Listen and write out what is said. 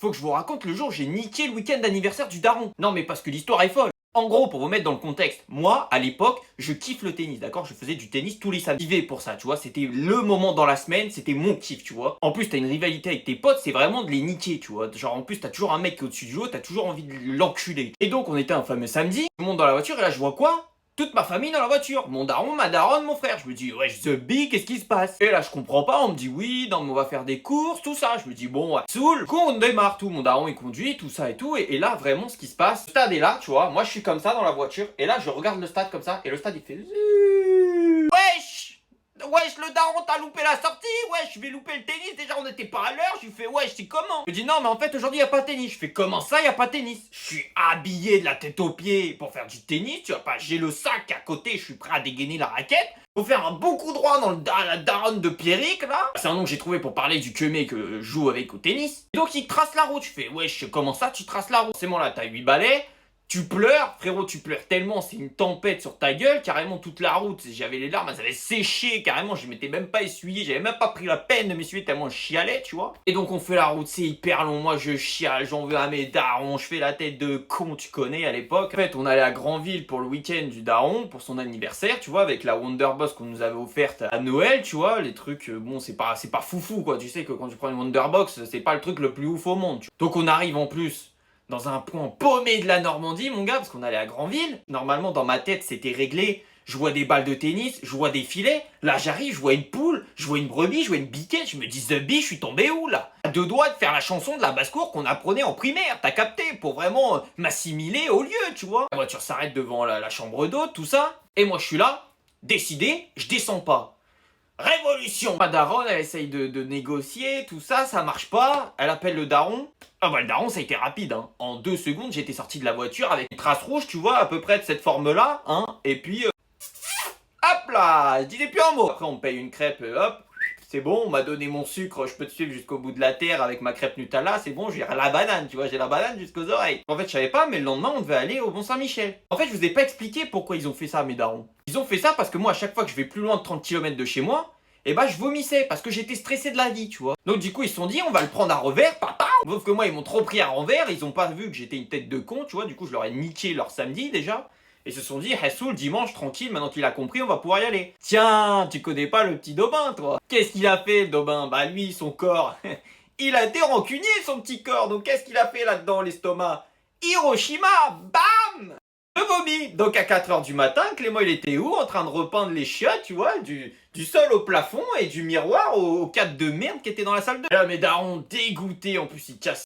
Faut que je vous raconte le jour où j'ai niqué le week-end d'anniversaire du daron. Non mais parce que l'histoire est folle. En gros, pour vous mettre dans le contexte, moi, à l'époque, je kiffe le tennis, d'accord? Je faisais du tennis tous les samedis. Je vivais pour ça, tu vois? C'était le moment dans la semaine, c'était mon kiff, tu vois? En plus, t'as une rivalité avec tes potes, c'est vraiment de les niquer, tu vois? Genre, en plus, t'as toujours un mec qui est au-dessus du lot, t'as toujours envie de l'enculer. Et donc, on était un fameux samedi, je monte dans la voiture et là, je vois quoi? Toute ma famille dans la voiture, mon daron, ma daronne, mon frère. Je me dis, wesh, The Big, qu'est-ce qui se passe? Et là, je comprends pas, on me dit, oui, non, mais on va faire des courses, tout ça. Je me dis, bon, ouais, saoul. Du coup, on démarre tout, mon daron, il conduit, tout ça et tout. Et là, vraiment, ce qui se passe, le stade est là, tu vois. Moi, je suis comme ça dans la voiture. Et là, je regarde le stade comme ça. Et le stade, il fait, wesh! Wesh, le daron, t'as loupé la sortie. Wesh, je vais louper le tennis. Déjà, on n'était pas à l'heure. Je lui fais, wesh, c'est comment? Je lui dis, non, mais en fait, aujourd'hui, il n'y a pas de tennis. Je fais, comment ça, il n'y a pas de tennis? Je suis habillé de la tête aux pieds pour faire du tennis. Tu vois pas, j'ai le sac à côté. Je suis prêt à dégainer la raquette. Faut faire un bon coup droit dans la daronne de Pierrick, là. C'est un nom que j'ai trouvé pour parler du queumé que je joue avec au tennis. Donc, il trace la route. Je fais, wesh, comment ça, tu traces la route? C'est bon, là, t'as 8 balais. Tu pleures, frérot, tu pleures tellement, c'est une tempête sur ta gueule, carrément toute la route, j'avais les larmes, elles avaient séché, carrément, je m'étais même pas essuyé, j'avais même pas pris la peine de m'essuyer tellement je chialais, tu vois. Et donc on fait la route, c'est hyper long, moi je chiale, j'en veux à mes darons, je fais la tête de con, tu connais, à l'époque. En fait, on allait à Granville pour le week-end du daron, pour son anniversaire, tu vois, avec la Wonderboss qu'on nous avait offerte à Noël, tu vois, les trucs, bon, c'est pas foufou, quoi, tu sais que quand tu prends une Wonderbox, c'est pas le truc le plus ouf au monde, tu vois. Donc on arrive en plus dans un point paumé de la Normandie, mon gars, parce qu'on allait à Granville. Normalement, dans ma tête, c'était réglé. Je vois des balles de tennis, je vois des filets. Là, j'arrive, je vois une poule, je vois une brebis, je vois une biquette. Je me dis, The Bee, je suis tombé où, là? À deux doigts de faire la chanson de la basse-cour qu'on apprenait en primaire, t'as capté? Pour vraiment m'assimiler au lieu, tu vois. La voiture s'arrête devant la chambre d'hôte, tout ça. Et moi, je suis là, décidé, je descends pas. Révolution! Ma daronne, elle essaye de négocier, tout ça, ça marche pas. Elle appelle le daron. Ah bah le daron, ça a été rapide, hein. En 2 secondes, j'étais sorti de la voiture avec une trace rouge, tu vois, à peu près de cette forme-là, hein. Et puis, hop là, je disais plus un mot. Après, on me paye une crêpe, hop. C'est bon, on m'a donné mon sucre, je peux te suivre jusqu'au bout de la terre avec ma crêpe Nutella, c'est bon, j'ai la banane, tu vois, j'ai la banane jusqu'aux oreilles. En fait, je savais pas, mais le lendemain, on devait aller au Mont-Saint-Michel. En fait, je vous ai pas expliqué pourquoi ils ont fait ça, mes darons. Ils ont fait ça parce que moi, à chaque fois que je vais plus loin de 30 km de chez moi, et bah je vomissais parce que j'étais stressé de la vie, tu vois. Donc du coup ils se sont dit on va le prendre à revers, papa. Sauf que moi ils m'ont trop pris à revers, ils ont pas vu que j'étais une tête de con, tu vois. Du coup je leur ai niqué leur samedi déjà. Et se sont dit, Hassoul, dimanche, tranquille, maintenant qu'il a compris, on va pouvoir y aller. Tiens, tu connais pas le petit Daubin, toi? Qu'est-ce qu'il a fait, le Daubin? Bah lui, son corps, il a été rancunier, son petit corps. Donc qu'est-ce qu'il a fait là-dedans, l'estomac? Hiroshima, bam! Le vomi. Donc à 4h du matin, Clément il était où? En train de repeindre les chiottes, tu vois, du sol au plafond et du miroir au cadre de merde qui était dans la salle de... Là mes darons dégoûtés, en plus ils cassent